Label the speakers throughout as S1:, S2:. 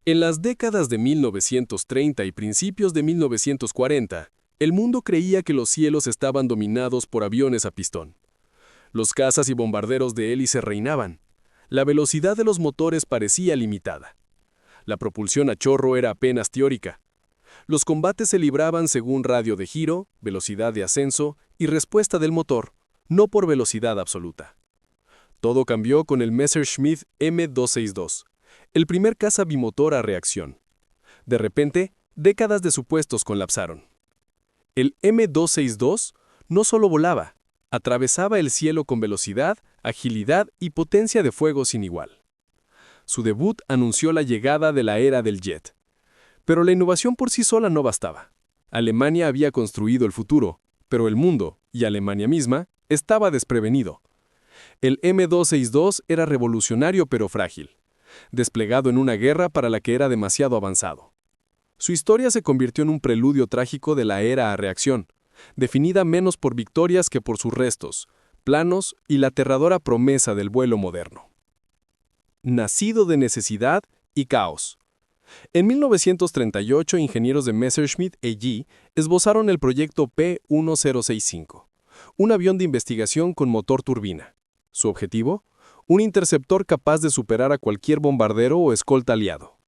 S1: En las décadas de 1930 y principios de 1940, el mundo creía que los cielos estaban dominados por aviones a pistón. Los cazas y bombarderos de hélice reinaban. La velocidad de los motores parecía limitada. La propulsión a chorro era apenas teórica. Los combates se libraban según radio de giro, velocidad de ascenso y respuesta del motor, no por velocidad absoluta. Todo cambió con el Messerschmitt M262, el primer caza bimotor a reacción. De repente, décadas de supuestos colapsaron. El M262 no solo volaba, atravesaba el cielo con velocidad, agilidad y potencia de fuego sin igual. Su debut anunció la llegada de la era del jet. Pero la innovación por sí sola no bastaba. Alemania había construido el futuro, pero el mundo, y Alemania misma, estaba desprevenido. El M262 era revolucionario pero frágil, desplegado en una guerra para la que era demasiado avanzado. Su historia se convirtió en un preludio trágico de la era a reacción, definida menos por victorias que por sus restos, planos y la aterradora promesa del vuelo moderno. Nacido de necesidad y caos. En 1938, ingenieros de Messerschmitt AG esbozaron el proyecto P-1065, un avión de investigación con motor turbina. Su objetivo: un interceptor capaz de superar a cualquier bombardero o escolta aliado.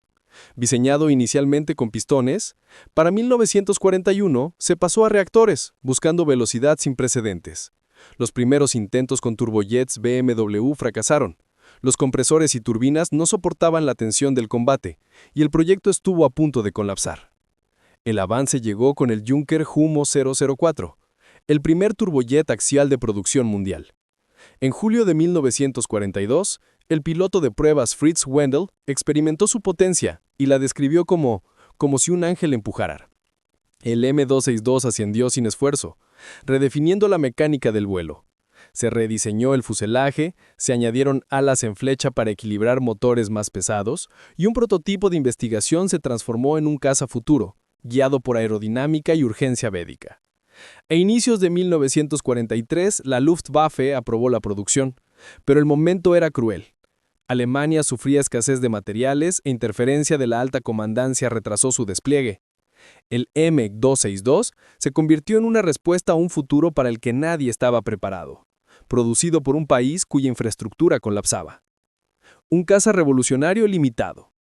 S1: Diseñado inicialmente con pistones, para 1941 se pasó a reactores, buscando velocidad sin precedentes. Los primeros intentos con turbojets BMW fracasaron. Los compresores y turbinas no soportaban la tensión del combate, y el proyecto estuvo a punto de colapsar. El avance llegó con el Junker Humo 004, el primer turbojet axial de producción mundial. En julio de 1942, el piloto de pruebas Fritz Wendel experimentó su potencia y la describió como si un ángel empujara. El M262 ascendió sin esfuerzo, redefiniendo la mecánica del vuelo. Se rediseñó el fuselaje, se añadieron alas en flecha para equilibrar motores más pesados, y un prototipo de investigación se transformó en un caza futuro, guiado por aerodinámica y urgencia médica. A inicios de 1943, la Luftwaffe aprobó la producción, pero el momento era cruel. Alemania sufría escasez de materiales e interferencia de la alta comandancia retrasó su despliegue. El M262 se convirtió en una respuesta a un futuro para el que nadie estaba preparado, producido por un país cuya infraestructura colapsaba. Un caza revolucionario limitado.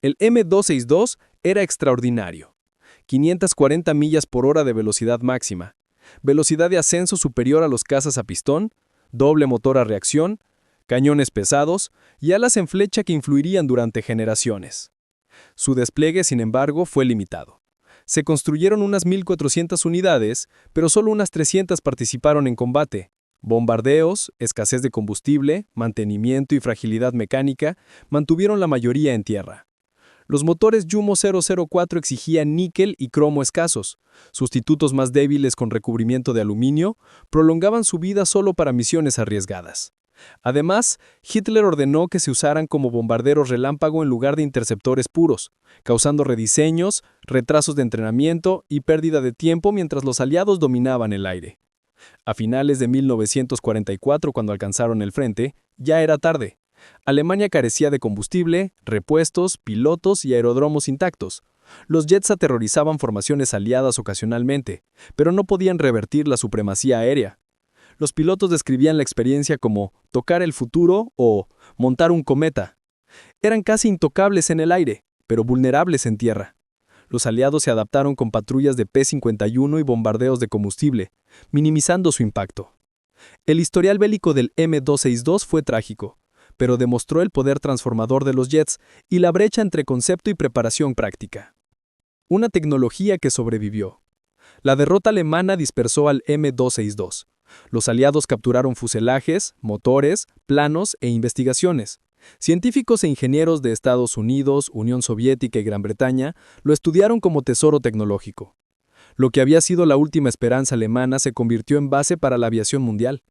S1: El M262 era extraordinario. 540 millas por hora de velocidad máxima, velocidad de ascenso superior a los cazas a pistón, doble motor a reacción, cañones pesados y alas en flecha que influirían durante generaciones. Su despliegue, sin embargo, fue limitado. Se construyeron unas 1.400 unidades, pero solo unas 300 participaron en combate. Bombardeos, escasez de combustible, mantenimiento y fragilidad mecánica mantuvieron la mayoría en tierra. Los motores Jumo 004 exigían níquel y cromo escasos. Sustitutos más débiles con recubrimiento de aluminio prolongaban su vida solo para misiones arriesgadas. Además, Hitler ordenó que se usaran como bombarderos relámpago en lugar de interceptores puros, causando rediseños, retrasos de entrenamiento y pérdida de tiempo mientras los aliados dominaban el aire. A finales de 1944, cuando alcanzaron el frente, ya era tarde. Alemania carecía de combustible, repuestos, pilotos y aeródromos intactos. Los jets aterrorizaban formaciones aliadas ocasionalmente, pero no podían revertir la supremacía aérea. Los pilotos describían la experiencia como tocar el futuro o montar un cometa. Eran casi intocables en el aire, pero vulnerables en tierra. Los aliados se adaptaron con patrullas de P-51 y bombardeos de combustible, minimizando su impacto. El historial bélico del M262 fue trágico, pero demostró el poder transformador de los jets y la brecha entre concepto y preparación práctica. Una tecnología que sobrevivió. La derrota alemana dispersó al M262. Los aliados capturaron fuselajes, motores, planos e investigaciones. Científicos e ingenieros de Estados Unidos, Unión Soviética y Gran Bretaña lo estudiaron como tesoro tecnológico. Lo que había sido la última esperanza alemana se convirtió en base para la aviación mundial.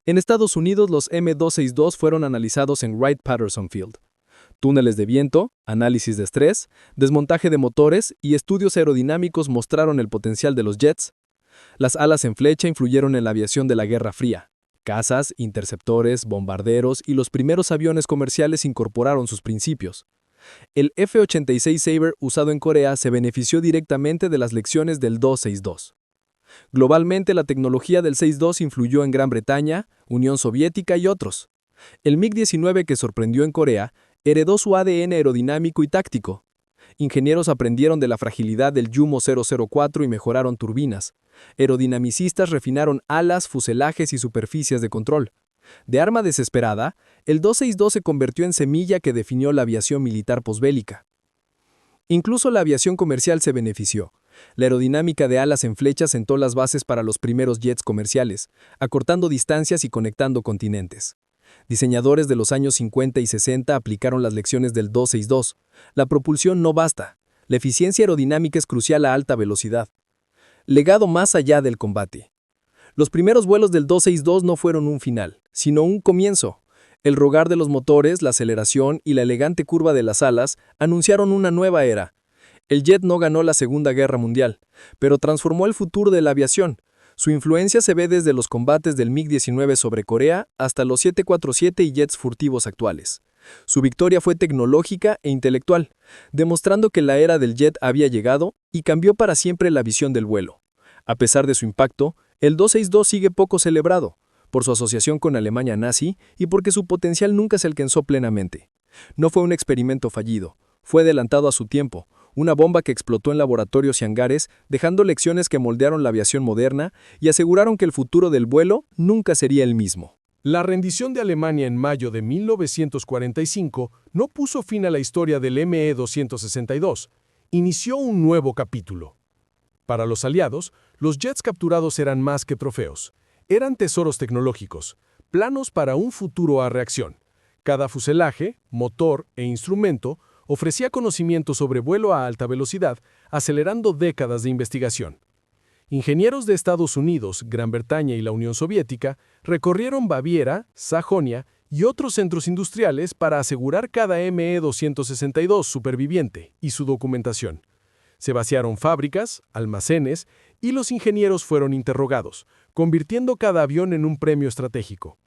S1: En Estados Unidos, los M262 fueron analizados en Wright-Patterson Field. Túneles de viento, análisis de estrés, desmontaje de motores y estudios aerodinámicos mostraron el potencial de los jets. Las alas en flecha influyeron en la aviación de la Guerra Fría. Cazas, interceptores, bombarderos y los primeros aviones comerciales incorporaron sus principios.
S2: El F-86 Sabre usado en Corea se benefició directamente de las lecciones del 262. Globalmente, la tecnología del 62 influyó en Gran Bretaña, Unión Soviética y otros. El MiG-19 que sorprendió en Corea heredó su ADN aerodinámico y táctico. Ingenieros aprendieron de la fragilidad del Yumo 004 y mejoraron turbinas. Aerodinamicistas refinaron alas, fuselajes y superficies de control. De arma desesperada, el 262 se convirtió en semilla que definió la aviación militar posbélica. Incluso la aviación comercial se benefició. La aerodinámica de alas en flecha sentó las bases para los primeros jets comerciales, acortando distancias y conectando continentes. Diseñadores de los años 50 y 60 aplicaron las lecciones del 262. La propulsión no basta. La eficiencia aerodinámica es crucial a alta velocidad. Legado más allá del combate. Los primeros vuelos del 262 no fueron un final, sino un comienzo. El rogar de los motores, la aceleración y la elegante curva de las alas anunciaron una nueva era. El jet no ganó la Segunda Guerra Mundial, pero transformó el futuro de la aviación. Su influencia se ve desde los combates del MiG-19 sobre Corea hasta los 747 y jets furtivos actuales. Su victoria fue tecnológica e intelectual, demostrando que la era del jet había llegado y cambió para siempre la visión del vuelo. A pesar de su impacto, el 262 sigue poco celebrado, por su asociación con Alemania nazi y porque su potencial nunca se alcanzó plenamente. No fue un experimento fallido, fue adelantado a su tiempo, una bomba que explotó en laboratorios y hangares, dejando lecciones que moldearon la aviación moderna y aseguraron que el futuro del vuelo nunca sería el mismo.
S1: La rendición de Alemania en mayo de 1945 no puso fin a la historia del ME-262, inició un nuevo capítulo. Para los aliados, los jets capturados eran más que trofeos. Eran tesoros tecnológicos, planos para un futuro a reacción. Cada fuselaje, motor e instrumento ofrecía conocimiento sobre vuelo a alta velocidad, acelerando décadas de investigación. Ingenieros de Estados Unidos, Gran Bretaña y la Unión Soviética recorrieron Baviera, Sajonia y otros centros industriales para asegurar cada ME-262 superviviente y su documentación. Se vaciaron fábricas, almacenes y los ingenieros fueron interrogados, convirtiendo cada avión en un premio estratégico.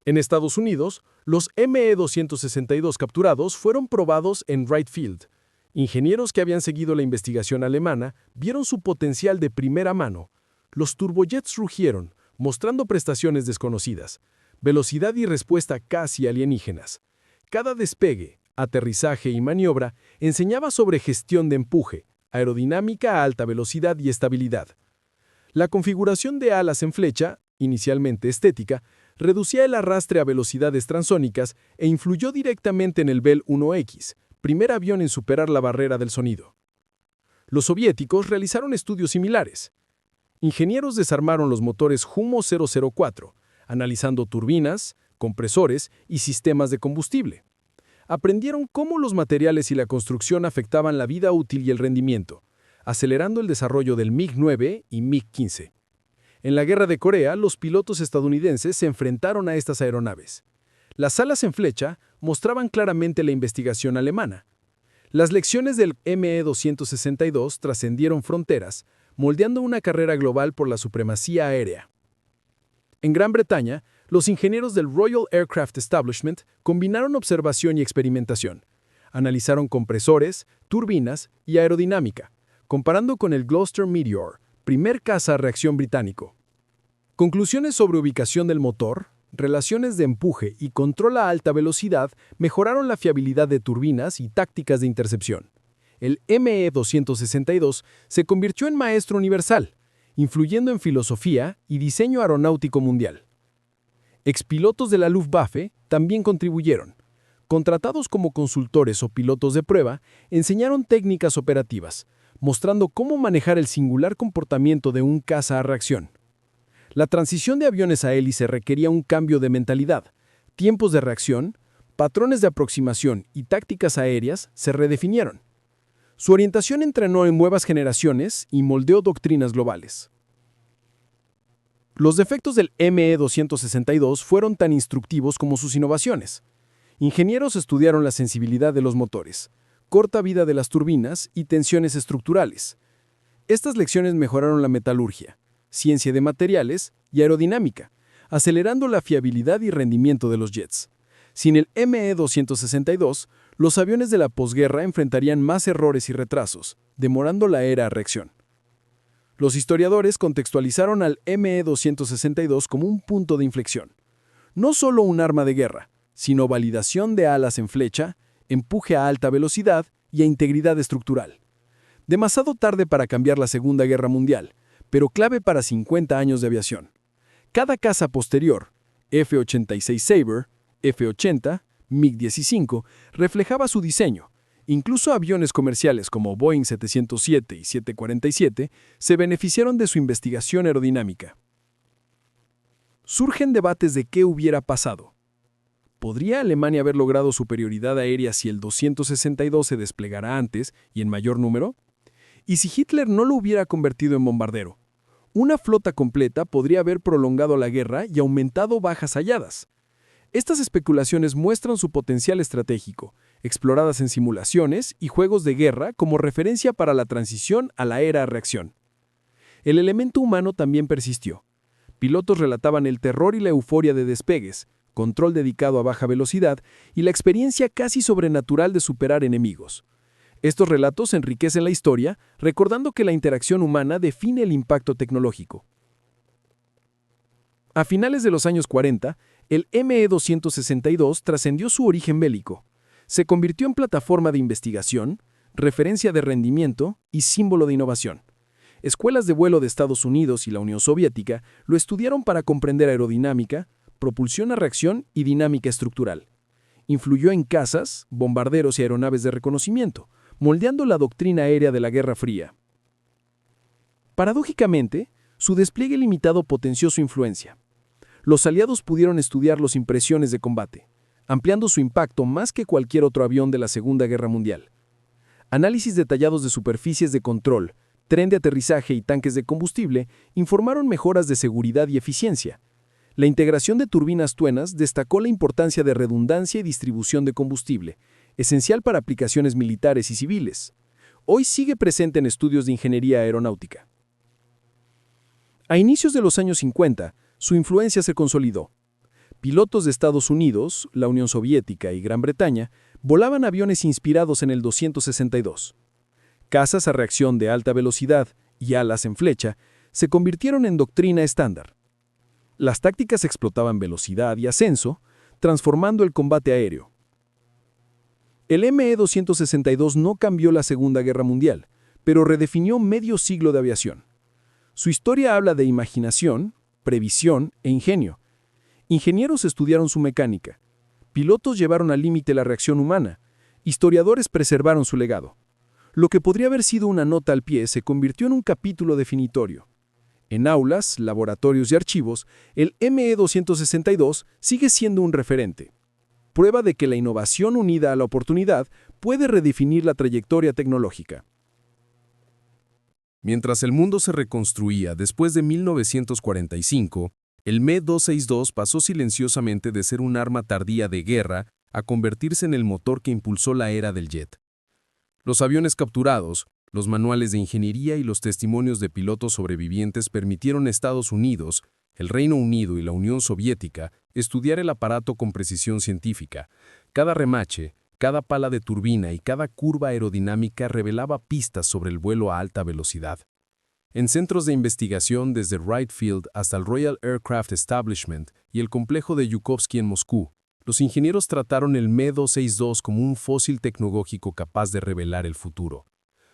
S1: En Estados Unidos, los ME-262 capturados fueron probados en Wright Field. Ingenieros que habían seguido la investigación alemana vieron su potencial de primera mano. Los turbojets rugieron, mostrando prestaciones desconocidas, velocidad y respuesta casi alienígenas. Cada despegue, aterrizaje y maniobra enseñaba sobre gestión de empuje, aerodinámica a alta velocidad y estabilidad. La configuración de alas en flecha, inicialmente estética, reducía el arrastre a velocidades transónicas e influyó directamente en el Bell 1X, primer avión en superar la barrera del sonido. Los soviéticos realizaron estudios similares. Ingenieros desarmaron los motores Jumo 004, analizando turbinas, compresores y sistemas de combustible. Aprendieron cómo los materiales y la construcción afectaban la vida útil y el rendimiento, acelerando el desarrollo del MiG-9 y MiG-15. En la Guerra de Corea, los pilotos estadounidenses se enfrentaron a estas aeronaves. Las alas en flecha mostraban claramente la investigación alemana. Las lecciones del ME-262 trascendieron fronteras, moldeando una carrera global por la supremacía aérea. En Gran Bretaña, los ingenieros del Royal Aircraft Establishment combinaron observación y experimentación. Analizaron compresores, turbinas y aerodinámica, comparando con el Gloucester Meteor, primer caza a reacción británico. Conclusiones sobre ubicación del motor, relaciones de empuje y control a alta velocidad mejoraron la fiabilidad de turbinas y tácticas de intercepción. El ME-262 se convirtió en maestro universal, influyendo en filosofía y diseño aeronáutico mundial. Expilotos de la Luftwaffe también contribuyeron. Contratados como consultores o pilotos de prueba, enseñaron técnicas operativas, mostrando cómo manejar el singular comportamiento de un caza a reacción. La transición de aviones a hélice requería un cambio de mentalidad. Tiempos de reacción, patrones de aproximación y tácticas aéreas se redefinieron. Su orientación entrenó en nuevas generaciones y moldeó doctrinas globales. Los defectos del ME-262 fueron tan instructivos como sus innovaciones. Ingenieros estudiaron la sensibilidad de los motores, corta vida de las turbinas y tensiones estructurales. Estas lecciones mejoraron la metalurgia, ciencia de materiales y aerodinámica, acelerando la fiabilidad y rendimiento de los jets. Sin el ME-262,
S3: Los aviones de la posguerra enfrentarían más errores y retrasos, demorando la era a reacción. Los historiadores contextualizaron al ME-262 como un punto de inflexión. No solo un arma de guerra, sino validación de alas en flecha, empuje a alta velocidad y a integridad estructural. Demasiado tarde para cambiar la Segunda Guerra Mundial, pero clave para 50 años de aviación. Cada caza posterior, F-86 Sabre, F-80, MiG-15, reflejaba su diseño. Incluso aviones comerciales como Boeing 707 y 747 se beneficiaron de su investigación aerodinámica. Surgen debates de qué hubiera pasado. ¿Podría Alemania haber logrado superioridad aérea si el 262 se desplegara antes y en mayor número? ¿Y si Hitler no lo hubiera convertido en bombardero? Una flota completa podría haber prolongado la guerra y aumentado bajas halladas. Estas especulaciones muestran su potencial estratégico, exploradas en simulaciones y juegos de guerra como referencia para la transición a la era a reacción. El elemento humano también persistió. Pilotos relataban el terror y la euforia de despegues, control dedicado a baja velocidad y la experiencia casi sobrenatural de superar enemigos. Estos relatos enriquecen la historia, recordando que la interacción humana define el impacto tecnológico. A finales de los años 40, el ME-262 trascendió su origen bélico. Se convirtió en plataforma de investigación, referencia de rendimiento y símbolo de innovación. Escuelas de vuelo de Estados Unidos y la Unión Soviética lo estudiaron para comprender aerodinámica, propulsión a reacción y dinámica estructural. Influyó en cazas, bombarderos y aeronaves de reconocimiento, moldeando la doctrina aérea de la Guerra Fría. Paradójicamente, su despliegue limitado potenció su influencia. Los aliados pudieron estudiar las impresiones de combate, ampliando su impacto más que cualquier otro avión de la Segunda Guerra Mundial. Análisis detallados de superficies de control, tren de aterrizaje y tanques de combustible informaron mejoras de seguridad y eficiencia. La integración de turbinas tuenas destacó la importancia de redundancia y distribución de combustible, esencial para aplicaciones militares y civiles. Hoy sigue presente en estudios de ingeniería aeronáutica. A inicios de los años 50, su influencia se consolidó. Pilotos de Estados Unidos, la Unión Soviética y Gran Bretaña volaban aviones inspirados en el 262. Cazas a reacción de alta velocidad y alas en flecha se convirtieron en doctrina estándar. Las tácticas explotaban velocidad y ascenso, transformando el combate aéreo. El ME-262 no cambió la Segunda Guerra Mundial, pero redefinió medio siglo de aviación. Su historia habla de imaginación, previsión e ingenio. Ingenieros estudiaron su mecánica. Pilotos llevaron al límite la reacción humana. Historiadores preservaron su legado. Lo que podría haber sido una nota al pie se convirtió en un capítulo definitorio. En aulas, laboratorios y archivos, el ME-262 sigue siendo un referente. Prueba de que la innovación unida a la oportunidad puede redefinir la trayectoria tecnológica.
S1: Mientras el mundo se reconstruía después de 1945, el ME-262 pasó silenciosamente de ser un arma tardía de guerra a convertirse en el motor que impulsó la era del jet. Los aviones capturados, los manuales de ingeniería y los testimonios de pilotos sobrevivientes permitieron a Estados Unidos, el Reino Unido y la Unión Soviética estudiar el aparato con precisión científica. Cada remache, cada pala de turbina y cada curva aerodinámica revelaba pistas sobre el vuelo a alta velocidad. En centros de investigación desde Wright Field hasta el Royal Aircraft Establishment y el complejo de Yukovsky en Moscú, los ingenieros trataron el ME-262 como un fósil tecnológico capaz de revelar el futuro.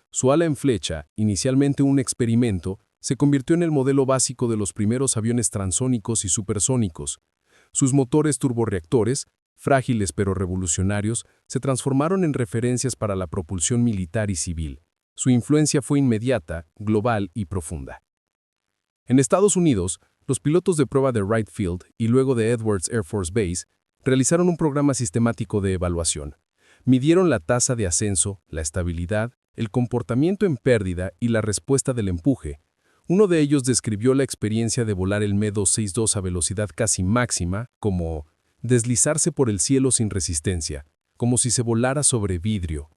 S1: Su ala en flecha, inicialmente un experimento, se convirtió en el modelo básico de los primeros aviones transónicos y supersónicos. Sus motores turborreactores, frágiles pero revolucionarios, se transformaron en referencias para la propulsión militar y civil. Su influencia fue inmediata, global y profunda. En Estados Unidos, los pilotos de prueba de Wright Field y luego de Edwards Air Force Base realizaron un programa sistemático de evaluación. Midieron la tasa de ascenso, la estabilidad, el comportamiento en pérdida y la respuesta del empuje. Uno de ellos describió la experiencia de volar el ME-262 a velocidad casi máxima como deslizarse por el cielo sin resistencia, como si se volara sobre vidrio.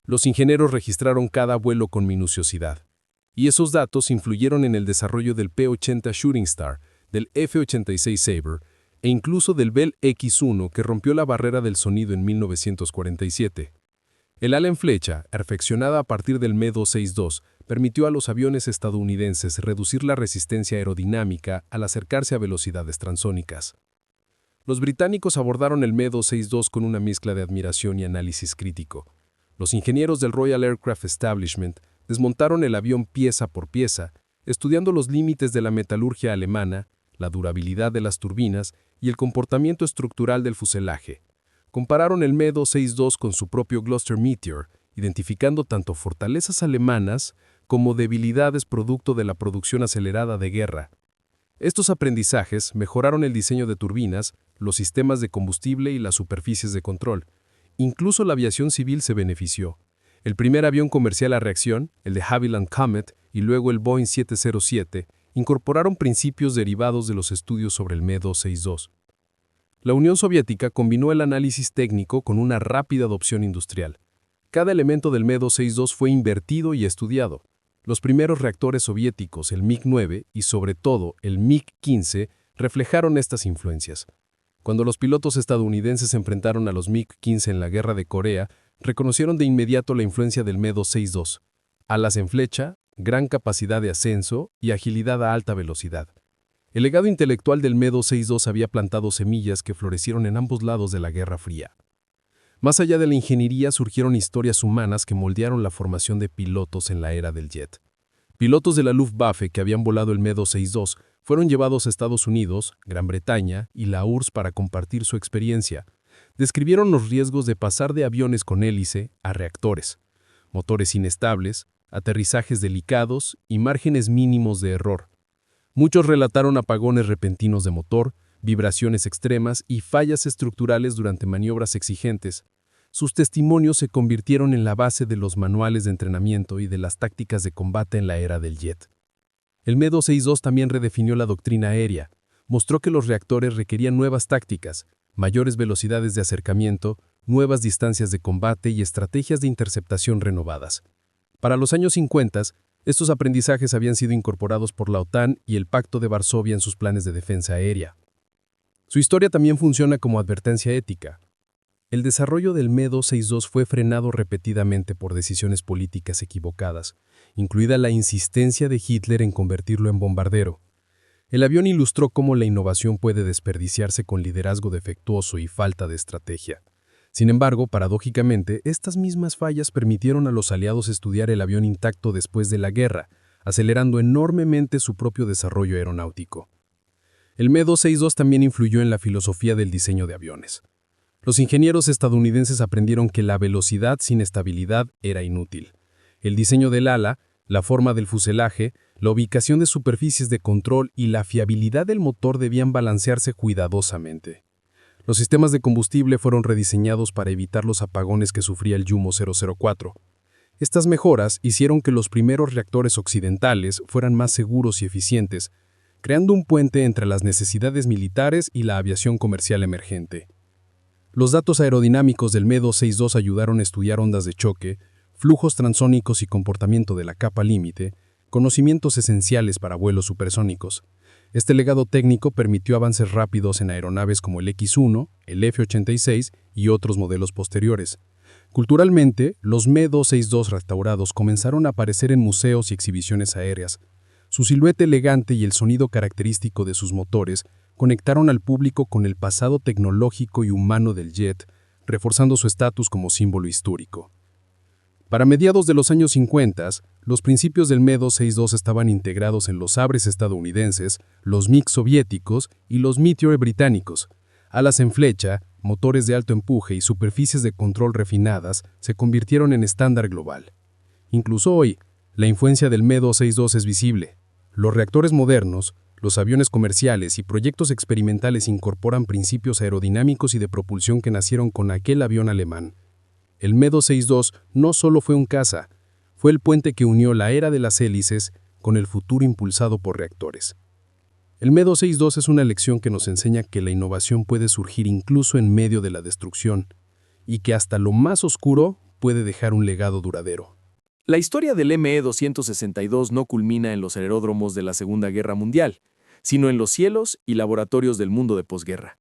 S1: Los ingenieros registraron cada vuelo con minuciosidad, y esos datos influyeron en el desarrollo del P-80 Shooting Star, del F-86 Sabre, e incluso del Bell X-1 que rompió la barrera del sonido en 1947. El ala en flecha, perfeccionada a partir del Me-262, permitió a los aviones estadounidenses reducir la resistencia aerodinámica al acercarse a velocidades transónicas. Los británicos abordaron el Me-262 con una mezcla de admiración y análisis crítico. Los ingenieros del Royal Aircraft Establishment desmontaron el avión pieza por pieza, estudiando los límites de la metalurgia alemana, la durabilidad de las turbinas y el comportamiento estructural del fuselaje. Compararon el Me-262 con su propio Gloster Meteor, identificando tanto fortalezas alemanas como debilidades producto de la producción acelerada de guerra. Estos aprendizajes mejoraron el diseño de turbinas, los sistemas de combustible y las superficies de control. Incluso la aviación civil se benefició. El primer avión comercial a reacción, el de Havilland Comet y luego el Boeing 707, incorporaron principios derivados de los estudios sobre el Me-262. La Unión Soviética combinó el análisis técnico con una rápida adopción industrial. Cada elemento del Me-262 fue invertido y estudiado. Los primeros reactores soviéticos, el MiG-9 y sobre todo el MiG-15, reflejaron estas influencias. Cuando los pilotos estadounidenses se enfrentaron a los MiG-15 en la Guerra de Corea, reconocieron de inmediato la influencia del Me-262. Alas en flecha, gran capacidad de ascenso y agilidad a alta velocidad. El legado intelectual del Me-262 había plantado semillas que florecieron en ambos lados de la Guerra Fría. Más allá de la ingeniería surgieron historias humanas que moldearon la formación de pilotos en la era del jet. Pilotos de la Luftwaffe que habían volado el Me-262 fueron llevados a Estados Unidos, Gran Bretaña y la URSS para compartir su experiencia. Describieron los riesgos de pasar de aviones con hélice a reactores, motores inestables, aterrizajes delicados y márgenes mínimos de error. Muchos relataron apagones repentinos de motor, vibraciones extremas y fallas estructurales durante maniobras exigentes. Sus testimonios se convirtieron en la base de los manuales de entrenamiento y de las tácticas de combate en la era del jet. El Me-262 también redefinió la doctrina aérea. Mostró que los reactores requerían nuevas tácticas, mayores velocidades de acercamiento, nuevas distancias de combate y estrategias de interceptación renovadas. Para los años 50, estos aprendizajes habían sido incorporados por la OTAN y el Pacto de Varsovia en sus planes de defensa aérea. Su historia también funciona como advertencia ética. El desarrollo del Me-262 fue frenado repetidamente por decisiones políticas equivocadas, incluida la insistencia de Hitler en convertirlo en bombardero. El avión ilustró cómo la innovación puede desperdiciarse con liderazgo defectuoso y falta de estrategia. Sin embargo, paradójicamente, estas mismas fallas permitieron a los aliados estudiar el avión intacto después de la guerra, acelerando enormemente su propio desarrollo aeronáutico. El Me-262 también influyó en la filosofía del diseño de aviones. Los ingenieros estadounidenses aprendieron que la velocidad sin estabilidad era inútil. El diseño del ala, la forma del fuselaje, la ubicación de superficies de control y la fiabilidad del motor debían balancearse cuidadosamente. Los sistemas de combustible fueron rediseñados para evitar los apagones que sufría el Yumo 004. Estas mejoras hicieron que los primeros reactores occidentales fueran más seguros y eficientes, creando un puente entre las necesidades militares y la aviación comercial emergente. Los datos aerodinámicos del Me-262 ayudaron a estudiar ondas de choque, flujos transónicos y comportamiento de la capa límite, conocimientos esenciales para vuelos supersónicos. Este legado técnico permitió avances rápidos en aeronaves como el X-1, el F-86 y otros modelos posteriores. Culturalmente, los Me-262 restaurados comenzaron a aparecer en museos y exhibiciones aéreas. Su silueta elegante y el sonido característico de sus motores conectaron al público con el pasado tecnológico y humano del jet, reforzando su estatus como símbolo histórico. Para mediados de los años 50, los principios del Me-262 estaban integrados en los Abres estadounidenses, los MiG soviéticos y los Meteor británicos. Alas en flecha, motores de alto empuje y superficies de control refinadas se convirtieron en estándar global. Incluso hoy, la influencia del Me-262 es visible. Los reactores modernos, los aviones comerciales y proyectos experimentales incorporan principios aerodinámicos y de propulsión que nacieron con aquel avión alemán. El Me-262 no solo fue un caza, fue el puente que unió la era de las hélices con el futuro impulsado por reactores. El Me-262 es una lección que nos enseña que la innovación puede surgir incluso en medio de la destrucción y que hasta lo más oscuro puede dejar un legado duradero.
S3: La historia del ME-262 no culmina en los aeródromos de la Segunda Guerra Mundial. sino en los cielos y laboratorios del mundo de posguerra.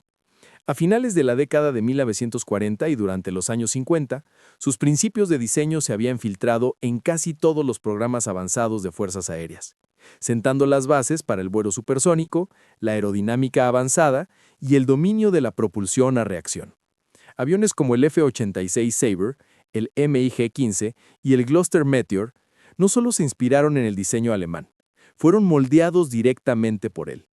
S3: A finales de la década de 1940 y durante los años 50, sus principios de diseño se habían filtrado en casi todos los programas avanzados de fuerzas aéreas, sentando las bases para el vuelo supersónico, la aerodinámica avanzada y el dominio de la propulsión a reacción. Aviones como el F-86 Sabre, el MiG-15 y el Gloster Meteor no solo se inspiraron en el diseño alemán, fueron moldeados directamente por él.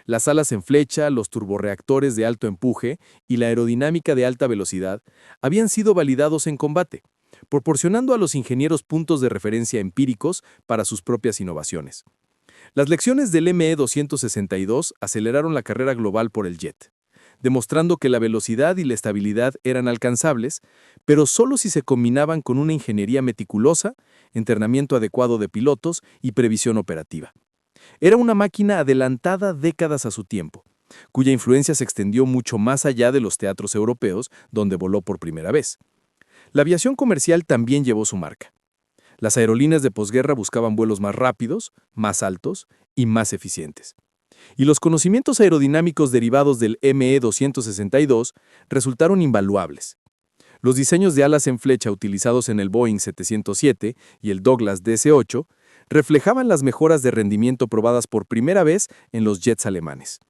S3: Las alas en flecha, los turborreactores de alto empuje y la aerodinámica de alta velocidad habían sido validados en combate, proporcionando a los ingenieros puntos de referencia empíricos para sus propias innovaciones. Las lecciones del ME-262 aceleraron la carrera global por el jet, demostrando que la velocidad y la estabilidad eran alcanzables, pero solo si se combinaban con una ingeniería meticulosa, entrenamiento adecuado de pilotos y previsión operativa. Era una máquina adelantada décadas a su tiempo, cuya influencia se extendió mucho más allá de los teatros europeos donde voló por primera vez. La aviación comercial también llevó su marca. Las aerolíneas de posguerra buscaban vuelos más rápidos, más altos y más eficientes. Y los conocimientos aerodinámicos derivados del ME-262 resultaron invaluables. Los diseños de alas en flecha utilizados en el Boeing 707 y el Douglas DC-8 reflejaban las mejoras de rendimiento probadas por primera vez en los jets alemanes.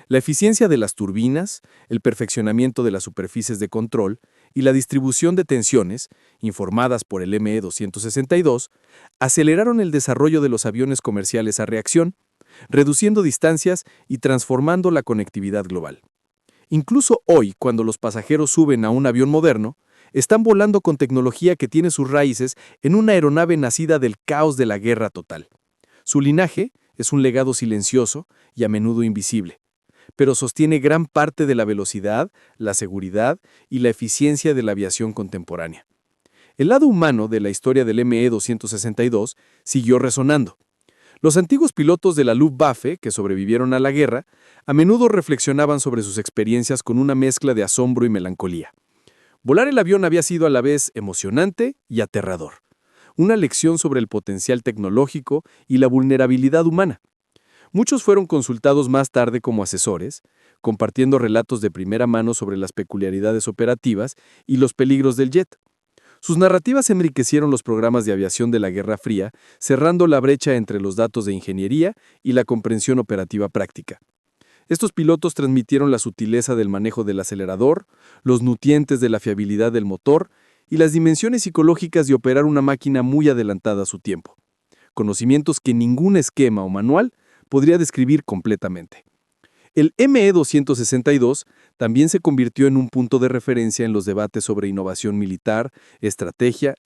S3: La eficiencia de las turbinas, el perfeccionamiento de las superficies de control y la distribución de tensiones, informadas por el ME-262, aceleraron el desarrollo de los aviones comerciales a reacción, reduciendo distancias y transformando la conectividad global. Incluso hoy, cuando los pasajeros suben a un avión moderno, están volando con tecnología que tiene sus raíces en una aeronave nacida del caos de la guerra total. Su linaje es un legado silencioso y a menudo invisible, pero sostiene gran parte de la velocidad, la seguridad y la eficiencia de la aviación contemporánea. El lado humano de la historia del ME-262 siguió resonando. Los antiguos pilotos de la Luftwaffe, que sobrevivieron a la guerra, a menudo reflexionaban sobre sus experiencias con una mezcla de asombro y melancolía. Volar el avión había sido a la vez emocionante y aterrador, una lección sobre el potencial tecnológico y la vulnerabilidad humana. Muchos fueron consultados más tarde como asesores, compartiendo relatos de primera mano sobre las peculiaridades operativas y los peligros del jet. Sus narrativas enriquecieron los programas de aviación de la Guerra Fría, cerrando la brecha entre los datos de ingeniería y la comprensión operativa práctica. Estos pilotos transmitieron la sutileza del manejo del acelerador, los nutrientes de la fiabilidad del motor y las dimensiones psicológicas de operar una máquina muy adelantada a su tiempo. Conocimientos que ningún esquema o manual podría describir completamente. El ME-262 también se convirtió en un punto de referencia en los debates sobre innovación militar, estrategia